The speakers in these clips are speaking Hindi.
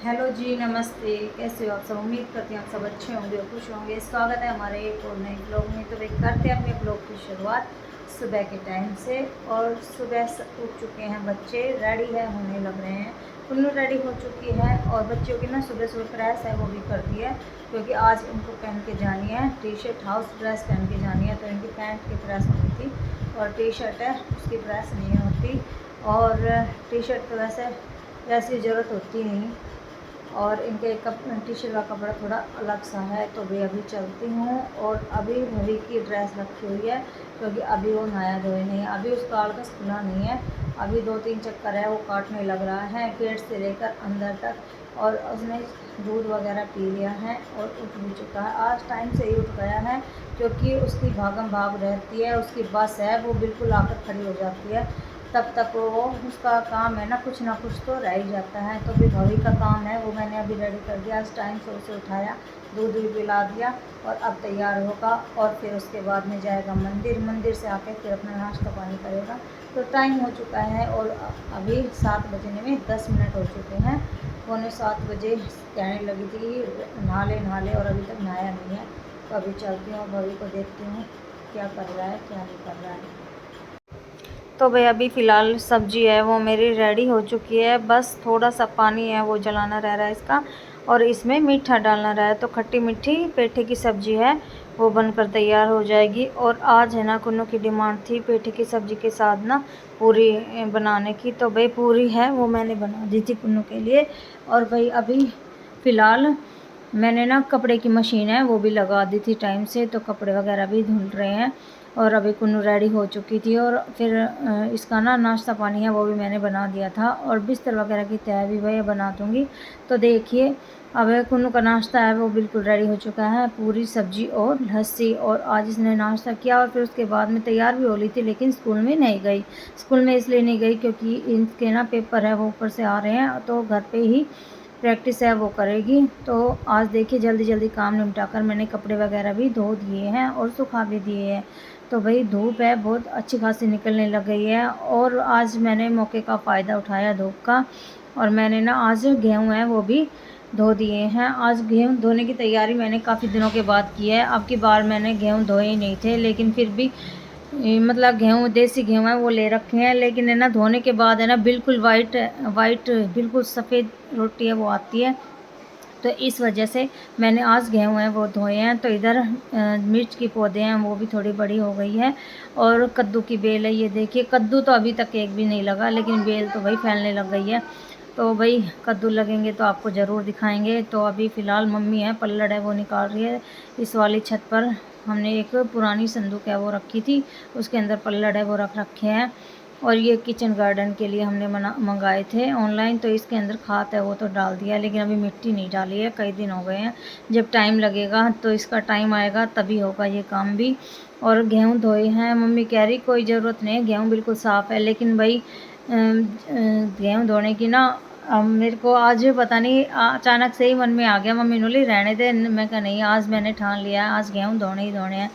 हेलो जी, नमस्ते। कैसे हो आप सब? उम्मीद करती हैं आप सब अच्छे होंगे और खुश होंगे। स्वागत है हमारे एक और नए ब्लॉग में। तो भाई करते हैं अपने ब्लॉग की शुरुआत सुबह के टाइम से। और सुबह उठ चुके हैं बच्चे, रेडी है होने लग रहे हैं। कुन्नू रेडी हो चुकी है और बच्चों की ना सुबह सुबह प्रेस है वो भी कर दी है, क्योंकि आज इनको पहन के जानी है टी शर्ट, हाउस ड्रेस पहन के जानी है। तो इनकी पैंट की प्रेस होनी थी और टी शर्ट है उसकी प्रेस नहीं होती। और टी शर्ट तो वैसे ज़रूरत होती नहीं। और इनके टी शर्ट का कपड़ा थोड़ा अलग सा है। तो भी अभी चलती हूँ और अभी भवी की ड्रेस रखी हुई है, क्योंकि अभी वो नहाया धोए नहीं है, अभी उसका आलकस खुला नहीं है। अभी 2-3 चक्कर है वो काटने लग रहा है गेट से लेकर अंदर तक। और उसने दूध वगैरह पी लिया है और उठ भी चुका है। आज टाइम से ही उठ गया है, क्योंकि उसकी भागम भाग रहती है। उसकी बस है वो बिल्कुल आकर खड़ी हो जाती है, तब तक वो उसका काम है ना कुछ तो रह ही जाता है। तो भी भवी का काम है वो मैंने अभी रेडी कर दिया। आज टाइम से उसे उठाया, दूध भी पिला दिया और अब तैयार होगा और फिर उसके बाद में जाएगा मंदिर। मंदिर से आके फिर अपना नाश्ता पानी करेगा। तो टाइम हो चुका है और अभी 7 बजने में 10 मिनट हो चुके हैं। 6:45 बजे कहने लगी थी नहा ले और अभी तक नहाया नहीं है। तो अभी चलती हूँ, भवी को देखती हूँ क्या कर रहा है क्या नहीं कर रहा है। तो भाई अभी फ़िलहाल सब्ज़ी है वो मेरी रेडी हो चुकी है। बस थोड़ा सा पानी है वो जलाना रह रहा है इसका, और इसमें मीठा डालना रहा है। तो खट्टी मीठी पेठे की सब्ज़ी है वो बनकर तैयार हो जाएगी। और आज है ना कुन्नू की डिमांड थी पेठे की सब्ज़ी के साथ ना पूरी बनाने की। तो भाई पूरी है वो मैंने बना दी थी कुन्नू के लिए। और भाई अभी फ़िलहाल मैंने ना कपड़े की मशीन है वो भी लगा दी थी टाइम से। तो कपड़े वगैरह भी धुल रहे हैं और अभी कुन्नू रेडी हो चुकी थी। और फिर इसका ना नाश्ता पानी है वो भी मैंने बना दिया था और बिस्तर वगैरह की तय भी वही बना दूँगी। तो देखिए अब कुन्नू का नाश्ता है वो बिल्कुल रेडी हो चुका है, पूरी सब्जी और लस्सी। और आज इसने नाश्ता किया और फिर उसके बाद में तैयार भी हो ली थी, लेकिन स्कूल में नहीं गई। स्कूल में इसलिए नहीं गई क्योंकि इनके ना पेपर है वो ऊपर से आ रहे हैं, तो घर पे ही प्रैक्टिस है वो करेगी। तो आज देखिए जल्दी जल्दी काम निपटाकर मैंने कपड़े वगैरह भी धो दिए हैं और सुखा भी दिए हैं। तो भाई धूप है बहुत अच्छी खासी निकलने लग गई है और आज मैंने मौके का फ़ायदा उठाया धूप का। और मैंने ना आज गेहूँ है वो भी धो दिए हैं। आज गेहूँ धोने की तैयारी मैंने काफ़ी दिनों के बाद की है। अब की बार मैंने गेहूँ धोए ही नहीं थे, लेकिन फिर भी मतलब गेहूँ देसी गेहूँ है वो ले रखे हैं। लेकिन है ना धोने के बाद है ना बिल्कुल वाइट वाइट बिल्कुल सफ़ेद रोटी है वो आती है। तो इस वजह से मैंने आज गेहूँ हैं वो धोए हैं। तो इधर मिर्च की पौधे हैं वो भी थोड़ी बड़ी हो गई है। और कद्दू की बेल है ये देखिए। कद्दू तो अभी तक एक भी नहीं लगा, लेकिन बेल तो भाई फैलने लग गई है। तो भाई कद्दू लगेंगे तो आपको ज़रूर दिखाएंगे। तो अभी फ़िलहाल मम्मी है पल्लड़ है वो निकाल रही है। इस वाली छत पर हमने एक पुरानी संदूक है वो रखी थी, उसके अंदर पल्लड़ है वो रख रखे हैं। और ये किचन गार्डन के लिए हमने मंगाए थे ऑनलाइन। तो इसके अंदर खाद है वो तो डाल दिया, लेकिन अभी मिट्टी नहीं डाली है, कई दिन हो गए हैं। जब टाइम लगेगा तो इसका टाइम आएगा तभी होगा ये काम भी। और गेहूँ धोए हैं, मम्मी कह रही कोई ज़रूरत नहीं है, गेहूँ बिल्कुल साफ़ है। लेकिन भाई गेहूँ धोने की ना मेरे को आज पता नहीं अचानक से ही मन में आ गया। मम्मी ने बोली रहने दे, मैं कहा नहीं आज मैंने ठान लिया है, आज गेहूँ धोने ही धोने हैं।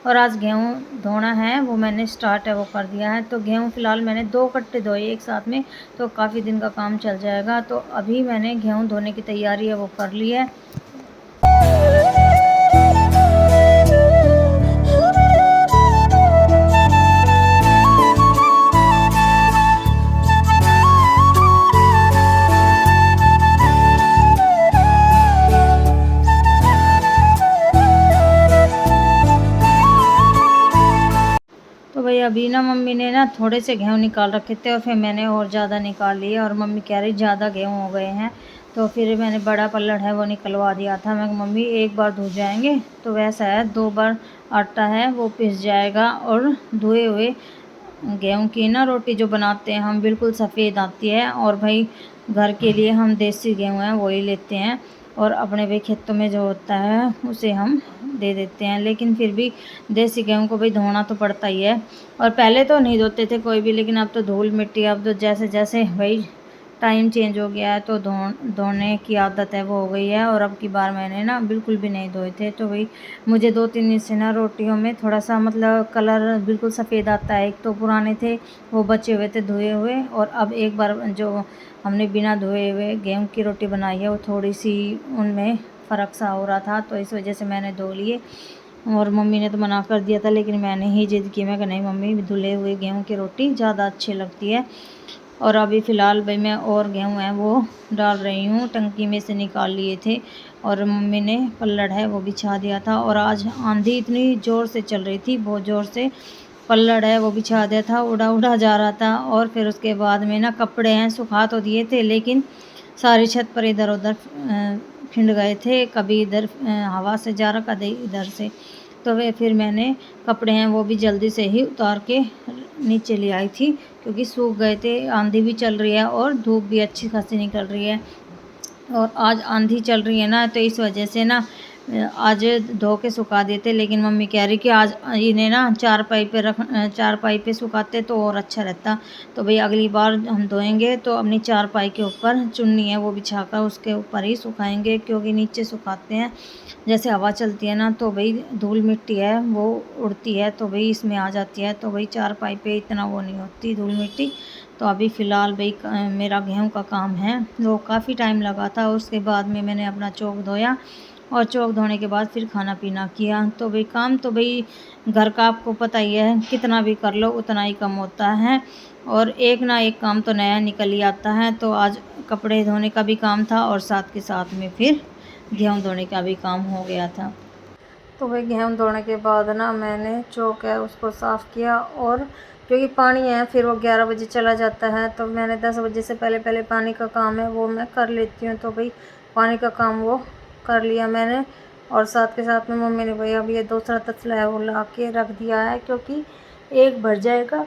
और आज गेहूँ धोना है वो मैंने स्टार्ट है वो कर दिया है। तो गेहूँ फ़िलहाल मैंने 2 कट्टे धोए एक साथ में, तो काफ़ी दिन का काम चल जाएगा। तो अभी मैंने गेहूँ धोने की तैयारी है वो कर ली है। तो भाई अभी ना मम्मी ने ना थोड़े से गेहूँ निकाल रखे थे और फिर मैंने और ज़्यादा निकाल लिए। और मम्मी कह रही ज़्यादा गेहूँ हो गए हैं, तो फिर मैंने बड़ा पल्लड़ है वो निकलवा दिया था। मैं मम्मी एक बार धो जाएंगे तो वैसा है 2 बार आटा है वो पिस जाएगा। और धुए हुए गेहूँ की ना रोटी जो बनाते हैं हम बिल्कुल सफ़ेद आती है। और भाई घर के लिए हम देसी गेहूँ हैं वही लेते हैं, और अपने भाई खेतों में जो होता है उसे हम दे देते हैं। लेकिन फिर भी देसी गेहूँ को भाई धोना तो पड़ता ही है। और पहले तो नहीं धोते थे कोई भी, लेकिन अब तो धूल मिट्टी, अब तो जैसे जैसे भाई टाइम चेंज हो गया है तो धोने की आदत है वो हो गई है। और अब की बार मैंने ना बिल्कुल भी नहीं धोए थे। तो भाई मुझे 2-3 दिन से ना रोटियों में थोड़ा सा मतलब कलर बिल्कुल सफ़ेद आता है। एक तो पुराने थे वो बचे हुए थे धोए हुए, और अब एक बार जो हमने बिना धोए हुए गेहूँ की रोटी बनाई है वो थोड़ी सी उनमें फ़र्क सा हो रहा था, तो इस वजह से मैंने धो लिए। और मम्मी ने तो मना कर दिया था, लेकिन मैंने ही ज़िद की। मैं कहा नहीं मम्मी, धुले हुए गेहूँ की रोटी ज़्यादा अच्छी लगती है। और अभी फ़िलहाल भाई मैं और गेहूँ है वो डाल रही हूँ, टंकी में से निकाल लिए थे और मम्मी ने पल्लड़ है वो बिछा दिया था। और आज आंधी इतनी ज़ोर से चल रही थी, बहुत ज़ोर से पल्लड़ है वो बिछा दिया था, उड़ा उड़ा जा रहा था। और फिर उसके बाद में ना कपड़े हैं सुखा तो दिए थे, लेकिन सारी छत पर इधर उधर खिंड गए थे, कभी इधर हवा से जा रहा, कभी इधर से। तो वे फिर मैंने कपड़े हैं वो भी जल्दी से ही उतार के नीचे ले आई थी, क्योंकि सूख गए थे। आंधी भी चल रही है और धूप भी अच्छी खासी निकल रही है, और आज आंधी चल रही है ना, तो इस वजह से ना आज धो के सुखा देते। लेकिन मम्मी कह रही कि आज इन्हें ना चारपाई पे सुखाते तो और अच्छा रहता। तो भाई अगली बार हम धोएंगे तो अपनी चारपाई के ऊपर चुन्नी है वो बिछाकर उसके ऊपर ही सुखाएंगे, क्योंकि नीचे सुखाते हैं जैसे हवा चलती है ना, तो भाई धूल मिट्टी है वो उड़ती है, तो भाई इसमें आ जाती है। तो भाई चारपाई पे इतना वो नहीं होती धूल मिट्टी। तो अभी फ़िलहाल भाई मेरा गेहूँ का काम है वो काफ़ी टाइम लगा था। उसके बाद में मैंने अपना चौक धोया, और चौक धोने के बाद फिर खाना पीना किया। तो भाई काम तो भाई घर का आपको पता ही है, कितना भी कर लो उतना ही कम होता है, और एक ना एक काम तो नया निकल ही आता है। तो आज कपड़े धोने का भी काम था, और साथ के साथ में फिर गेहूँ धोने का भी काम हो गया था। तो भाई गेहूँ धोने के बाद ना मैंने चौक है उसको साफ़ किया, और क्योंकि पानी है फिर वो 11 बजे चला जाता है, तो मैंने 10 बजे से पहले पहले पानी का काम है वो मैं कर लेती हूँ। तो भाई पानी का काम वो कर लिया मैंने, और साथ के साथ में मम्मी ने भाई अब ये दूसरा तसला है वो ला के रख दिया है, क्योंकि एक भर जाएगा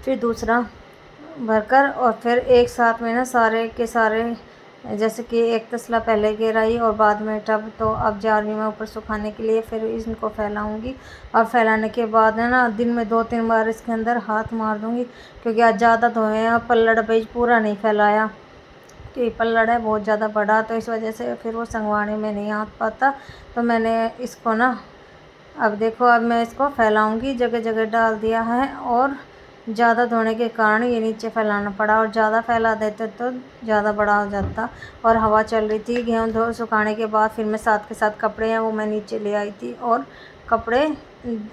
फिर दूसरा भरकर, और फिर एक साथ में ना सारे के सारे, जैसे कि एक तसला पहले गहराई और बाद में टब, तो अब जा रही हूँ मैं ऊपर सुखाने के लिए। फिर इनको फैलाऊंगी, और फैलाने के बाद है ना दिन में 2-3 बार इसके अंदर हाथ मार दूँगी, क्योंकि आज ज़्यादा धोए हैं। पल्लड़ पेज पूरा नहीं फैलाया, क्योंकि पल्लड़ है बहुत ज़्यादा बड़ा, तो इस वजह से फिर वो संगवाने में नहीं आ पाता। तो मैंने इसको ना अब देखो, अब मैं इसको फैलाऊंगी, जगह जगह डाल दिया है, और ज़्यादा धोने के कारण ये नीचे फैलाना पड़ा, और ज़्यादा फैला देते तो ज़्यादा बड़ा हो जाता। और हवा चल रही थी, गेहूँ धो सुखाने के बाद फिर मैं साथ के साथ कपड़े हैं वो मैं नीचे ले आई थी, और कपड़े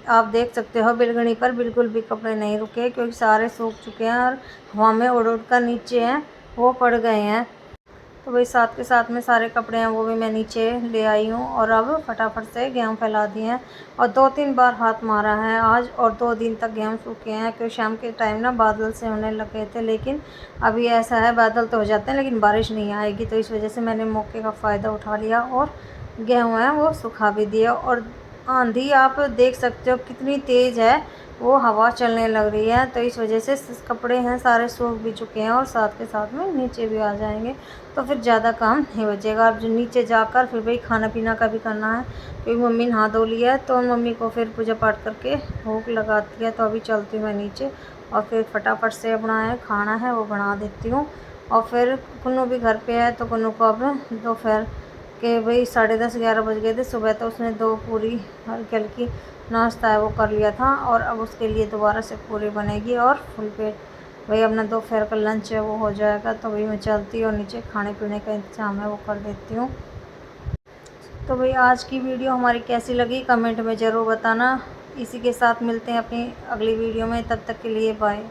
आप देख सकते हो बिलगनी पर बिल्कुल भी कपड़े नहीं रुके, क्योंकि सारे सूख चुके हैं और हवा में उड़ उड़ कर नीचे हैं वो पड़ गए हैं। तो वही साथ के साथ में सारे कपड़े हैं वो भी मैं नीचे ले आई हूँ, और अब फटाफट से गेहूँ फैला दिए हैं, और 2-3 बार हाथ मारा है आज, और 2 दिन तक गेहूँ सूखे हैं। क्योंकि शाम के टाइम ना बादल से होने लगे थे, लेकिन अभी ऐसा है बादल तो हो जाते हैं लेकिन बारिश नहीं आएगी, तो इस वजह से मैंने मौके का फ़ायदा उठा लिया और गेहूँ है वो सुखा भी दिया। और आंधी आप देख सकते हो कितनी तेज़ है, वो हवा चलने लग रही है, तो इस वजह से कपड़े हैं सारे सूख भी चुके हैं, और साथ के साथ में नीचे भी आ जाएंगे, तो फिर ज़्यादा काम नहीं बचेगा। अब जो नीचे जाकर फिर भाई खाना पीना का भी करना है, क्योंकि मम्मी नहा धो लिया है, तो मम्मी को फिर पूजा पाठ करके भूख लगाती है। तो अभी चलती हूँ मैं नीचे, और फिर फटाफट से अपना है खाना है वो बना देती हूँ। और फिर कुन्नू भी घर पे है, तो कुन्नू को अब दोपहर के भाई 10:30-11 बज गए थे सुबह, तो उसने 2 पूरी हल्की हल्की नाश्ता है वो कर लिया था, और अब उसके लिए दोबारा से पूरी बनेगी और फुल पेट भाई अपना दोपहर का लंच है वो हो जाएगा। तो भाई मैं चलती और नीचे खाने पीने का इंतजाम है वो कर देती हूँ। तो भाई आज की वीडियो हमारी कैसी लगी कमेंट में ज़रूर बताना। इसी के साथ मिलते हैं अपनी अगली वीडियो में, तब तक के लिए बाय।